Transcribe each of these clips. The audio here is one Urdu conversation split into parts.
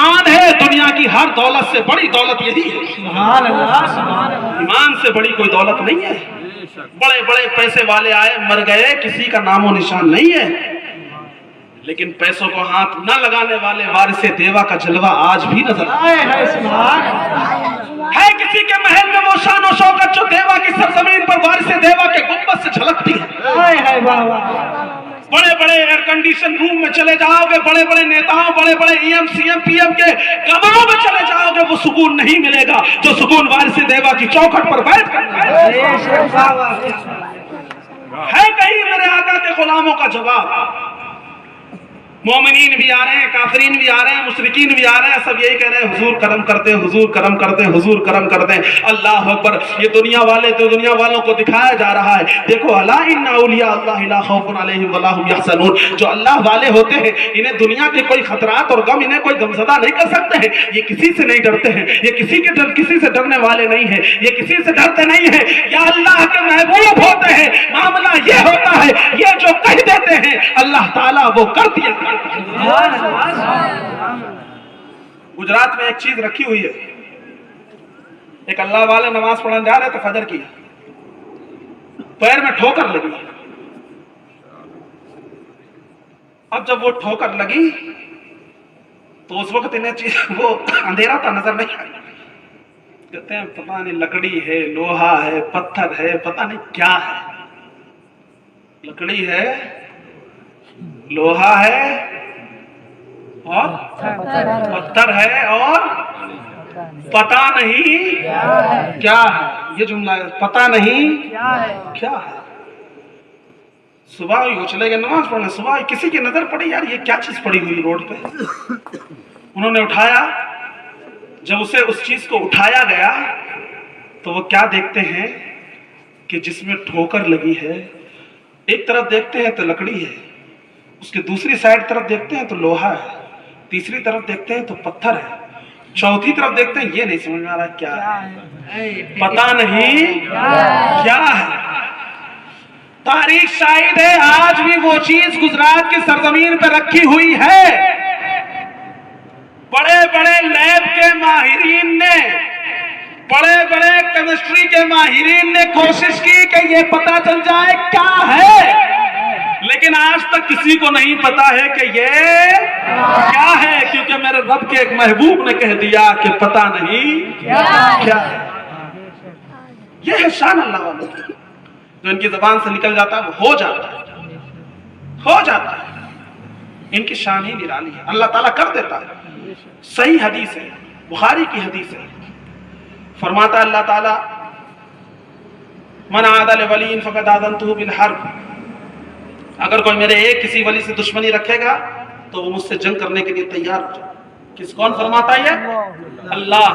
ایمان ہے دنیا کی ہر دولت سے بڑی دولت یہی ہے. سبحان اللہ سبحان اللہ. ایمان سے بڑی کوئی دولت نہیں ہے. بڑے بڑے پیسے والے آئے مر گئے, کسی کا نام و نشان نہیں ہے. لیکن پیسوں کو ہاتھ نہ لگانے والے وارث دیوا کا جلوہ آج بھی نظر ہے. کسی کے محل میں وہ شان و شوکت جو دیوا کی سرزمین پر وارث دیوا کے گنبد سے جھلکتی ہے. بڑے بڑے ایئر کنڈیشن روم میں چلے جاؤ گے, بڑے بڑے نیتاؤں, بڑے بڑے E M CM PM کے کمروں میں چلے جاؤ گے, وہ سکون نہیں ملے گا جو سکون وارث دیوا کی چوکھٹ پر بیٹھ کر ہے. کہیں میرے آقا کے غلاموں کا جواب. مومنین بھی آ رہے ہیں, کافرین بھی آ رہے ہیں, مشرکین بھی آ رہے ہیں, سب یہی کہہ رہے ہیں حضور کرم کرتے ہیں, حضور کرم کرتے ہیں, حضور کرم کرتے ہیں. اللہ اکبر. یہ دنیا والے تو دنیا والوں کو دکھایا جا رہا ہے. دیکھو الا ان اولیاء اللہ لا خوف علیہم ولا هم یحزنون. جو اللہ والے ہوتے ہیں انہیں دنیا کے کوئی خطرات اور غم انہیں کوئی غمزدہ نہیں کر سکتے ہیں. یہ کسی سے نہیں ڈرتے ہیں, یہ کسی سے ڈرنے والے نہیں ہیں, یہ کسی سے ڈرتے نہیں ہیں. یا اللہ کے محبوب ہوتے ہیں. معاملہ یہ ہوتا ہے یہ جو کہہ دیتے ہیں اللہ تعالیٰ وہ کر دیا. گجرات میں ایک چیز رکھی ہوئی ہے. ایک اللہ والے نماز پڑھنے جا رہے تو فجر کی پیر میں ٹھوکر لگی. اب جب وہ ٹھوکر لگی تو اس وقت انہیں چیز وہ اندھیرا تھا نظر نہیں آئی. کہتے ہیں پتہ نہیں لکڑی ہے, لوہا ہے, پتھر ہے, پتہ نہیں کیا ہے. لکڑی ہے, لوہا ہے اور پتھر ہے اور پتہ نہیں کیا ہے. یہ جملہ ہے, پتہ نہیں کیا ہے. صبح ہی چلے گئے نماز پڑھنے. صبح ہی کسی کی نظر پڑی, یار یہ کیا چیز پڑی ہوئی روڈ پہ. انہوں نے اٹھایا. جب اسے اس چیز کو اٹھایا گیا تو وہ کیا دیکھتے ہیں کہ جس میں ٹھوکر لگی ہے, ایک طرف دیکھتے ہیں تو لکڑی ہے, اس کے دوسری سائڈ طرف دیکھتے ہیں تو لوہا ہے, تیسری طرف دیکھتے ہیں تو پتھر ہے, چوتھی طرف دیکھتے ہیں یہ نہیں سمجھ میں آ رہا کیا ہے, پتہ نہیں کیا ہے. تاریخ شاہد ہے آج بھی وہ چیز گجرات کی سرزمین پہ رکھی ہوئی ہے. بڑے بڑے لیب کے ماہرین نے, بڑے بڑے کیمسٹری کے ماہرین نے کوشش کی کہ یہ پتہ چل جائے کیا ہے, لیکن آج تک کسی کو نہیں پتا ہے کہ یہ کیا ہے, کیونکہ میرے رب کے ایک محبوب نے کہہ دیا کہ پتہ نہیں کیا ہے. یہ ہے شان اللہ والوں کی, جو ان کی زبان سے نکل جاتا ہے وہ ہو جاتا ہے. ان کی شان ہی نرالی ہے, اللہ تعالیٰ کر دیتا ہے. صحیح حدیث ہے, بخاری کی حدیث ہے. فرماتا اللہ تعالیٰ من عاد لولی فقد آذنتہ بالحرب. اگر کوئی میرے ایک کسی ولی سے دشمنی رکھے گا تو وہ مجھ سے جنگ کرنے کے لیے تیار ہو جائے. کون فرماتا ہے یہ؟ اللہ.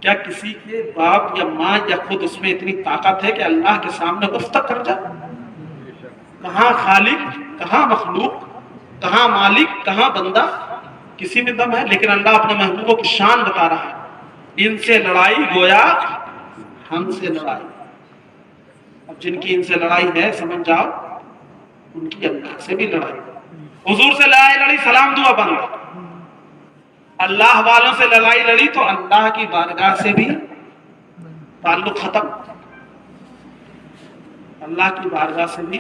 کیا کسی کے باپ یا ماں یا خود اس میں اتنی طاقت ہے کہ اللہ کے سامنے گفتگو کر جائے؟ کہاں خالق, کہاں مخلوق, کہاں مالک, کہاں بندہ, کسی میں دم ہے. لیکن اللہ اپنے محبوبوں کی شان بتا رہا ہے. ان سے لڑائی گویا ہم سے لڑائی. اب جن کی ان سے لڑائی ہے سمجھ جاؤ ان کی اللہ سے بھی لڑائی. حضور سے لڑائی سلام دعا بند. اللہ والوں سے لڑائی لڑی تو اللہ کی بارگاہ سے بھی تعلق ختم. اللہ کی بارگاہ سے بھی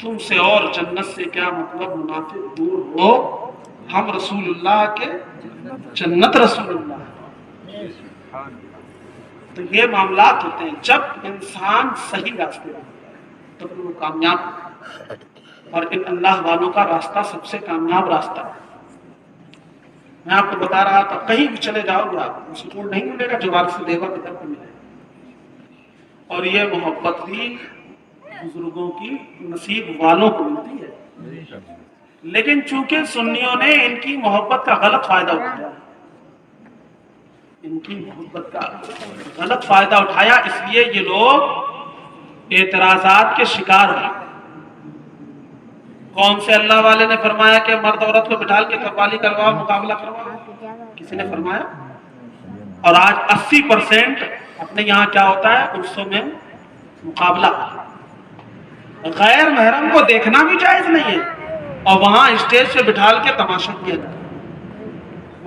تم سے اور جنت سے کیا مطلب, منافق دور ہو, ہم رسول اللہ کے جنت رسول اللہ. تو یہ معاملات ہوتے ہیں جب انسان صحیح راستے پر تو وہ کامیاب ہے. اور ان اللہ والوں کا راستہ سب سے کامیاب راستہ ہے. میں آپ کو بتا رہا تھا کہیں بھی چلے جاؤ گے آپ کو سکون نہیں ملے گا جو وارث دیوا کی طرف ملے. اور یہ محبت بھی بزرگوں کی نصیب والوں کو ملتی ہے. لیکن چونکہ سنیوں نے ان کی محبت کا غلط فائدہ اٹھایا, ان کی محبت کا غلط فائدہ اٹھایا, اس لیے یہ لوگ اعتراضات کے شکار ہوئے. کون سے اللہ والے نے فرمایا کہ مرد عورت کو بٹھال کے قوالی کرواؤ, مقابلہ کرواؤ؟ کسی نے فرمایا؟ اور آج 80% اپنے یہاں کیا ہوتا ہے, عرسوں میں مقابلہ. غیر محرم کو دیکھنا بھی جائز نہیں ہے اور وہاں اسٹیج سے بٹھال کے تماشا کیا جائے.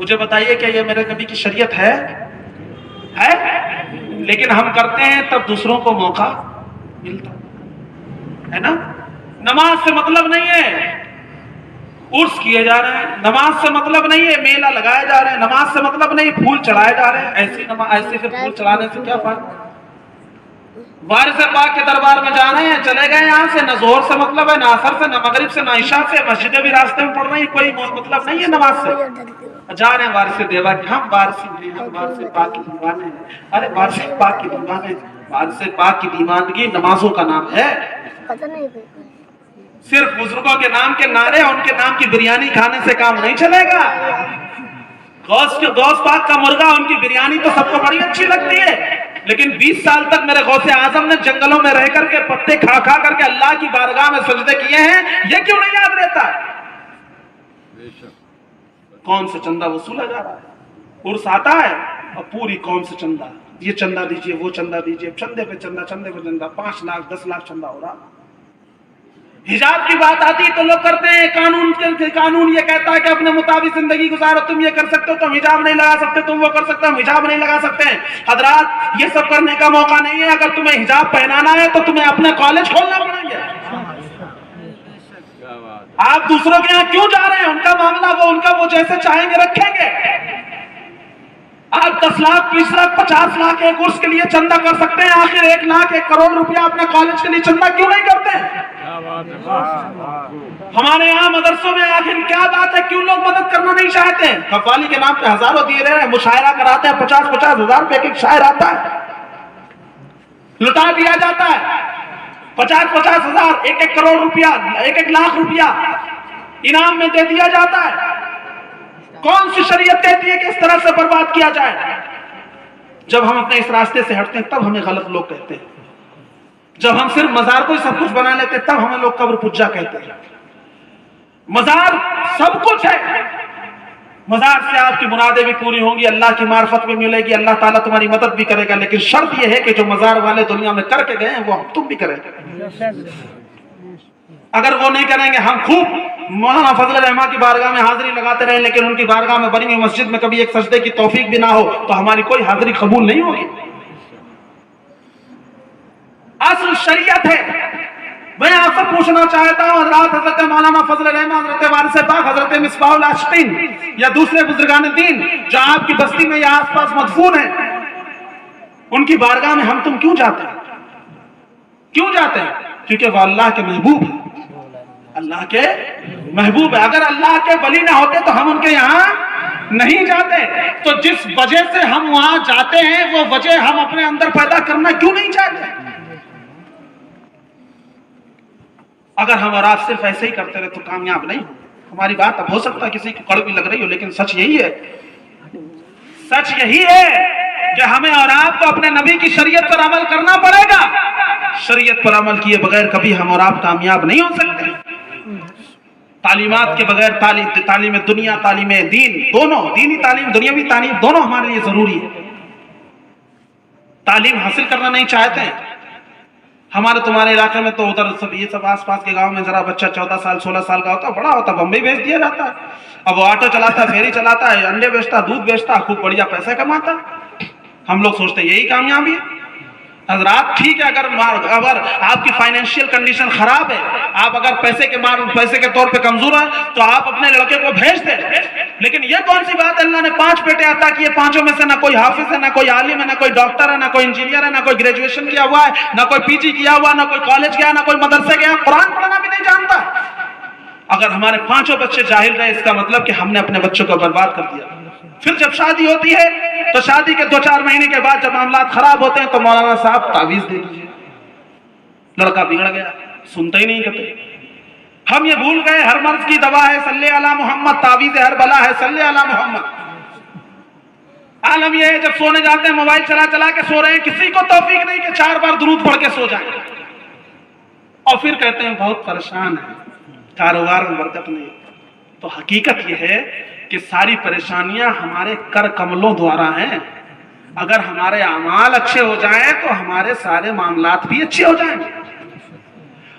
مجھے بتائیے کہ یہ میرے نبی کی شریعت ہے؟ لیکن ہم کرتے ہیں تب دوسروں کو موقع ملتا ہے نا. نماز سے مطلب نہیں ہے عرس کیے جا رہے ہیں, نماز سے مطلب نہیں ہے میلہ لگائے جا رہے ہیں, نماز سے مطلب نہیں پھول چڑھائے جا رہے ہیں. ایسے پھر پھول چڑھانے سے کیا فرق؟ وارث پاک کے دربار میں جا رہے ہیں, چلے گئے یہاں سے, نہ ظہر سے مطلب ہے, نہ عصر سے, نہ مغرب سے, نہ عشاء سے, مسجدیں بھی راستے میں پڑھ رہی ہیں, کوئی مطلب نہیں ہے نماز سے. جا رہے ہیں وارث دیوا کہ ہم وارث پاک کی دیوانے ہیں. ارے وارث پاک کی دیوانے, وارث پاک کی دیوانگی نمازوں کا نام ہے. صرف بزرگوں کے نام کے نعرے, ان کے نام کی بریانی کھانے سے کام نہیں چلے گا. غوث پاک کا مرغا, ان کی بریانی تو سب کو بڑی اچھی لگتی ہے, لیکن 20 سال تک میرے غوث اعظم نے جنگلوں میں رہ کر کے پتے کھا کھا کر کے اللہ کی بارگاہ میں سجدے کیے ہیں, یہ کیوں نہیں یاد رہتا ہے؟ کون سے چندہ وصولا جا رہا ہے؟ عرس آتا ہے اور پوری قوم سے چندہ, یہ چندہ دیجئے, وہ چندہ دیجئے, چندے پہ چندہ, چندے پہ چندہ, 5 لاکھ 10 لاکھ چندہ ہو رہا. حجاب کی بات آتی تو لوگ کرتے ہیں قانون یہ کہتا ہے کہ اپنے مطابق زندگی گزارو, تم یہ کر سکتے ہو, تم حجاب نہیں لگا سکتے, تم وہ کر سکتے ہو, حجاب نہیں لگا سکتے ہیں. حضرات, یہ سب کرنے کا موقع نہیں ہے. اگر تمہیں حجاب پہنانا ہے تو تمہیں اپنے کالج کھولنا پڑیں گے. آپ دوسروں کے یہاں کیوں جا رہے ہیں؟ ان کا معاملہ, وہ جیسے چاہیں گے رکھیں گے. آپ 10 لاکھ 20 لاکھ 50 لاکھ ایک عرس کے لیے چندہ کر سکتے ہیں, آخر 1 لاکھ 1 کروڑ روپیہ اپنے کالج کے لیے چندہ کیوں نہیں کرتے ہیں؟ ہمارے یہاں مدرسوں میں آخر کیا بات ہے, کیوں لوگ مدد کرنا نہیں چاہتے ہیں؟ قوالی کے نام پہ ہزاروں دیے رہے ہیں, مشاعرہ کراتے ہیں, 50 ہزار روپے ایک شاعر آتا ہے, لٹا دیا جاتا ہے. 50 ہزار 1 کروڑ روپیہ 1 لاکھ روپیہ انعام میں دے دیا جاتا ہے. کون سی شریعت کہتی ہے کہ اس طرح سے برباد کیا جائے؟ جب ہم اپنے اس راستے سے ہٹتے ہیں تب ہمیں غلط لوگ کہتے ہیں. جب ہم صرف مزار کو ہی سب کچھ بنا لیتے ہیں تب ہمیں لوگ قبر پجا کہتے ہیں. مزار سب کچھ ہے, مزار سے آپ کی مرادیں بھی پوری ہوں گی, اللہ کی معرفت بھی ملے گی, اللہ تعالیٰ تمہاری مدد بھی کرے گا, لیکن شرط یہ ہے کہ جو مزار والے دنیا میں کر کے گئے ہیں وہ تم بھی کریں گے. اگر وہ نہیں کریں گے, ہم خوب مولانا فضل الرحمن کی بارگاہ میں حاضری لگاتے رہیں لیکن ان کی بارگاہ میں بنی ہوئی مسجد میں کبھی ایک سجدے کی توفیق بھی نہ ہو تو ہماری کوئی حاضری قبول نہیں ہوگی. اصل شریعت ہے. میں آپ سے پوچھنا چاہتا ہوں, حضرت مولانا فضل الرحمن, حضرت وارث پاک, حضرت مصباح العاشقین یا دوسرے بزرگان دین جو آپ کی بستی میں یا آس پاس مدفون ہیں, ان کی بارگاہ میں ہم تم کیوں جاتے ہیں؟ کیوں جاتے ہیں؟ کیونکہ وہ اللہ کے محبوب ہیں. اللہ کے محبوب ہے. اگر اللہ کے ولی نہ ہوتے تو ہم ان کے یہاں نہیں جاتے. تو جس وجہ سے ہم وہاں جاتے ہیں وہ وجہ ہم اپنے اندر پیدا کرنا کیوں نہیں چاہتے؟ اگر ہم اور آپ صرف ایسے ہی کرتے رہے تو کامیاب نہیں ہو. ہماری بات اب ہو سکتا ہے کسی کو کڑوی لگ رہی ہو, لیکن سچ یہی ہے, سچ یہی ہے کہ ہمیں اور آپ کو اپنے نبی کی شریعت پر عمل کرنا پڑے گا. شریعت پر عمل کیے بغیر کبھی ہم اور آپ کامیاب نہیں ہو سکتے. تعلیمات کے بغیر تعلیم دنیا, تعلیم دین, دونوں, دینی تعلیم, دنیاوی تعلیم, دونوں ہمارے لیے ضروری ہے. تعلیم حاصل کرنا نہیں چاہتے ہیں. ہمارے تمہارے علاقے میں تو ادھر سب یہ سب آس پاس کے گاؤں میں ذرا بچہ 14 سال 16 سال کا ہوتا ہے, بڑا ہوتا ہے, بمبئی بھیج دیا جاتا ہے. اب وہ آٹو چلاتا ہے, فیری چلاتا ہے, انڈے بیچتا, دودھ بیچتا, خوب بڑھیا پیسہ کماتا. ہم لوگ سوچتے ہیں یہی کامیابی ہے. حضرات ٹھیک ہے, اگر آپ کی فائنینشیل کنڈیشن خراب ہے, آپ اگر پیسے کے طور پہ کمزور ہیں تو آپ اپنے لڑکے کو بھیج دیں. لیکن یہ کون سی بات ہے, اللہ نے 5 بیٹے عطا کیے, 5 میں سے نہ کوئی حافظ ہے, نہ کوئی عالم ہے, نہ کوئی ڈاکٹر ہے, نہ کوئی انجینئر ہے, نہ کوئی گریجویشن کیا ہوا ہے, نہ کوئی پی جی کیا ہوا, نہ کوئی کالج گیا, نہ کوئی مدرسے گیا, قرآن پڑھنا بھی نہیں جانتا. اگر ہمارے 5 بچے جاہل رہے اس کا مطلب کہ ہم نے اپنے بچوں کو برباد کر دیا. پھر جب شادی ہوتی ہے تو شادی کے 2-4 مہینے کے بعد جب معاملات خراب ہوتے ہیں تو مولانا صاحب تعویذ دے دیجیے, لڑکا بگڑ گیا, سنتے ہی نہیں کہتے. ہم یہ بھول گئے ہر مرض کی دوا ہے صلی علی محمد, تعویذ ہر بلا ہے صلی علی محمد. عالم یہ ہے جب سونے جاتے ہیں موبائل چلا کے سو رہے ہیں, کسی کو توفیق نہیں کہ 4 بار درود پڑھ کے سو جائیں, اور پھر کہتے ہیں بہت پریشان ہے, کاروبار میں برکت نہیں. تو حقیقت یہ ہے کہ ساری پریشانیاں ہمارے کر کملوں دوارا ہیں. اگر ہمارے اعمال اچھے ہو جائیں تو ہمارے سارے معاملات بھی اچھے ہو جائیں گے.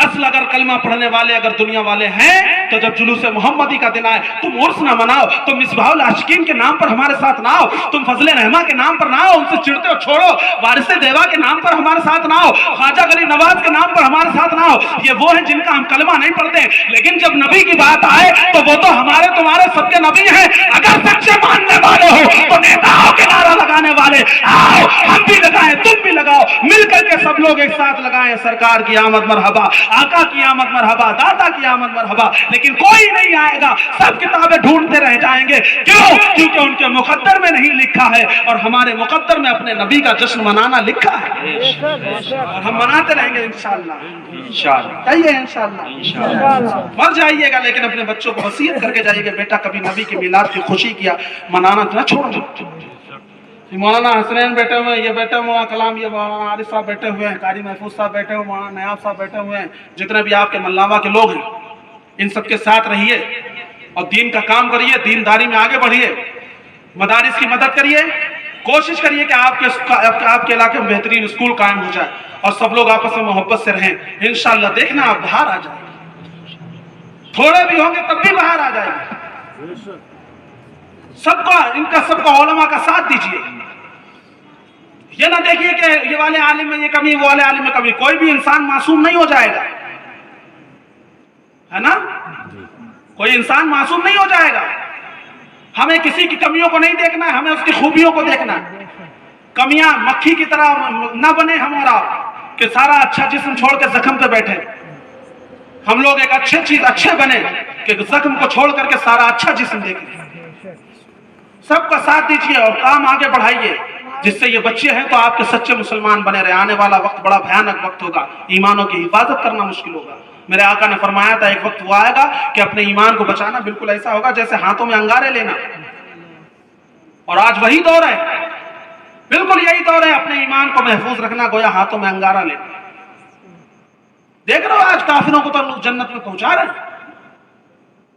اصل اگر کلمہ پڑھنے والے اگر دنیا والے ہیں تو جب جلوس محمدی کا دن آئے تم عرس نہ مناؤ, تم مصباح العاشقین کے نام پر ہمارے ساتھ نہ آؤ, تم فضل رحمہ کے نام پر نہ آؤ, ان سے چڑھتے ہو چھوڑو, وارث دیوا کے نام پر ہمارے ساتھ نہ آؤ, خواجہ غریب نواز کے نام پر ہمارے ساتھ نہ آؤ. یہ وہ ہیں جن کا ہم کلمہ نہیں پڑھتے, لیکن جب نبی کی بات آئے تو وہ تو ہمارے تمہارے سب کے نبی ہیں. اگر سچے ماننے والے ہو تو نیتاؤں کے نعرہ لگانے والے آؤ, ہم بھی لگائیں, تم بھی لگاؤ, مل کر کے سب لوگ ایک ساتھ لگائیں سرکار کی آمد مرحبا, آقا کی آمد مرحبا, دادا کی آمد مرحبا. لیکن کوئی نہیں آئے گا, سب کتابیں ڈھونڈتے رہ جائیں گے. کیوں؟ کیونکہ ان کے مقدر میں نہیں لکھا ہے, اور ہمارے مقدر میں اپنے نبی کا جشن منانا لکھا ہے, اور ہم مناتے رہیں گے انشاءاللہ. کہیے انشاءاللہ. مر جائیے گا لیکن اپنے بچوں کو وصیت کر کے جائیے گا, بیٹا کبھی نبی کی میلاد کی خوشی کیا, منانا نہ چھوڑ دو. مولانا حسنین بیٹھے ہوئے ہیں, یہ بیٹھے ہوئے ہیں کلام, یہ مولانا عارف صاحب بیٹھے ہوئے ہیں, قاری محفوظ صاحب بیٹھے ہوئے ہیں, مولانا نیاب صاحب بیٹھے ہوئے ہیں, جتنے بھی آپ کے ملاوا کے لوگ ہیں ان سب کے ساتھ رہیے اور دین کا کام کریے, دینداری میں آگے بڑھیے, مدارس کی مدد کریے, کوشش کریے کہ آپ کے علاقے میں بہترین اسکول قائم ہو جائے اور سب لوگ آپس میں محبت سے رہیں. انشاءاللہ دیکھنا آپ باہر آ جائیں, تھوڑے بھی ہوں گے تب بھی باہر آ جائیں گے. سب کا علماء کا ساتھ دیجیے. یہ نہ دیکھیے کہ یہ والے عالم میں یہ کمی, وہ والے عالم میں کمی. کوئی بھی انسان معصوم نہیں ہو جائے گا, ہے نا, کوئی انسان معصوم نہیں ہو جائے گا. ہمیں کسی کی کمیوں کو نہیں دیکھنا ہے, ہمیں اس کی خوبیوں کو دیکھنا ہے. کمیاں مکھی کی طرح نہ بنے ہمارا کہ سارا اچھا جسم چھوڑ کے زخم پہ بیٹھے. ہم لوگ ایک اچھی چیز اچھے بنے کہ زخم کو چھوڑ کر کے سارا اچھا جسم دیکھیں. سب کا ساتھ دیجیے اور کام آگے بڑھائیے, جس سے یہ بچے ہیں تو آپ کے سچے مسلمان بنے رہے. آنے والا وقت بڑا بھیانک وقت ہوگا, ایمانوں کی حفاظت کرنا مشکل ہوگا. میرے آقا نے فرمایا تھا ایک وقت وہ آئے گا کہ اپنے ایمان کو بچانا بالکل ایسا ہوگا جیسے ہاتھوں میں انگارے لینا, اور آج وہی دور ہے, بالکل یہی دور ہے, اپنے ایمان کو محفوظ رکھنا گویا ہاتھوں میں انگارہ لینا. دیکھ رہے ہو آج کافروں کو تو لوگ جنت میں پہنچا رہے ہیں,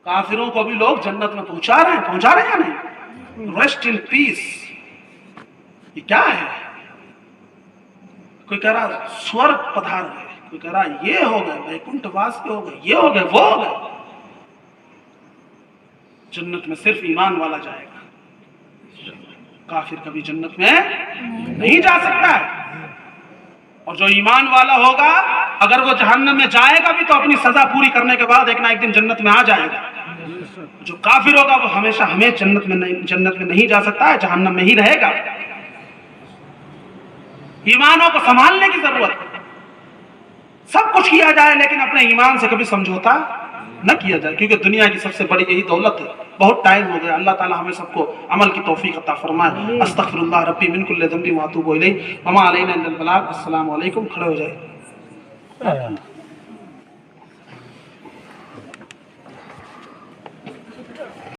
کافروں کو بھی لوگ جنت میں پہنچا رہے ہیں یا نہیں؟ ریسٹ ان پیس. یہ کیا ہے؟ کوئی کہہ رہا سورگ پدھار گئے, کوئی کہہ رہا یہ ہو گئے ویکنٹھ واس کے ہو گئے, یہ ہو گئے وہ ہو گئے. جنت میں صرف ایمان والا جائے گا, کافر کبھی جنت میں نہیں جا سکتا ہے. اور جو ایمان والا ہوگا اگر وہ جہنم میں جائے گا بھی تو اپنی سزا پوری کرنے کے بعد ایک نہ ایک دن جنت میں آ جائے گا. جو کافر ہوگا وہ ہمیشہ جنت میں نہیں جا سکتا ہے, جہنم میں ہی رہے گا. ایمانوں کو سنبھالنے کی ضرورت ہے. سب کچھ کیا جائے لیکن اپنے ایمان سے کبھی سمجھوتا نہ کیا جائے, کیونکہ دنیا کی سب سے بڑی یہی دولت ہے. بہت ٹائم ہو گیا, اللہ تعالی ہمیں سب کو عمل کی توفیق عطا فرمائے. استغفر اللہ ربی من کل ذنب واتوب الیہ وما علینا الا البلاغ. السلام علیکم. کھڑے ہو جائے.